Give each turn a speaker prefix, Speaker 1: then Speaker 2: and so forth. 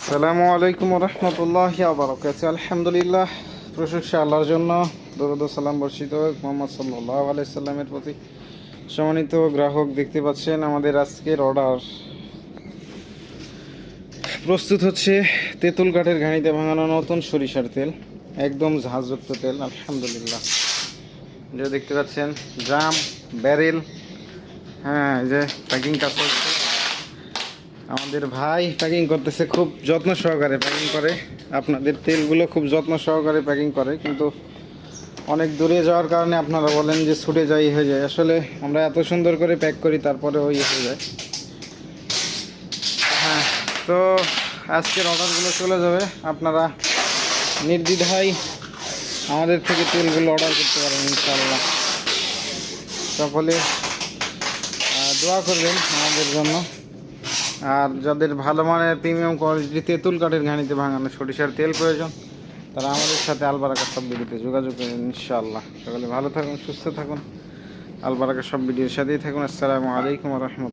Speaker 1: আসসালামু আলাইকুম রহমতুল্লাহি ওয়া বারাকাতুহু। আলহামদুলিল্লাহ, প্রশংসা আল্লাহর জন্য, দরুদ ও সালাম বর্ষিত হোক মুহাম্মদ সাল্লাল্লাহু আলাইহি সাল্লামের প্রতি। সম্মানিত গ্রাহক, দেখতে পাচ্ছেন আমাদের আজকের অর্ডার প্রস্তুত হচ্ছে। তেঁতুল কাঠের ঘানিতে ভাঙানো নতুন সরিষার তেল, একদম ঝাঁঝযুক্ত তেল। আলহামদুলিল্লাহ, যে দেখতে পাচ্ছেন ড্রাম, ব্যারেল, হ্যাঁ, এই যে প্যাকিং কাজ করছে। আমাদের ভাই প্যাকিং করতেছে, খুব যত্ন সহকারে প্যাকিং করে। আপনাদের তেলগুলো খুব যত্ন সহকারে প্যাকিং করে, কিন্তু অনেক দূরে যাওয়ার কারণে আপনারা বলেন যে ছুটে যাই হয়ে যায়। আসলে আমরা এত সুন্দর করে প্যাক করি, তারপরে ওই হয়ে যায়। হ্যাঁ, তো আজকের অর্ডারগুলো চলে যাবে। আপনারা নির্দ্বিধায় আমাদের থেকে তেলগুলো অর্ডার করতে পারেন ইনশাআল্লাহ। সকলে দোয়া করবেন আমাদের জন্য। আর যাদের ভালো মানের প্রিমিয়াম কোয়ালিটি তেঁতুল কাঠের ঘানিতে ভাঙানো সরিষার তেল প্রয়োজন, তারা আমাদের সাথে আলবারাকা সব ভিডিওতে যোগাযোগ করবেন ইনশাআল্লাহ। সকলে ভালো থাকুন, সুস্থ থাকুন, আলবারাকা সব ভিডিওর সাথেই থাকুন। আসসালামু আলাইকুম ওয়া রাহমাতুল্লাহ।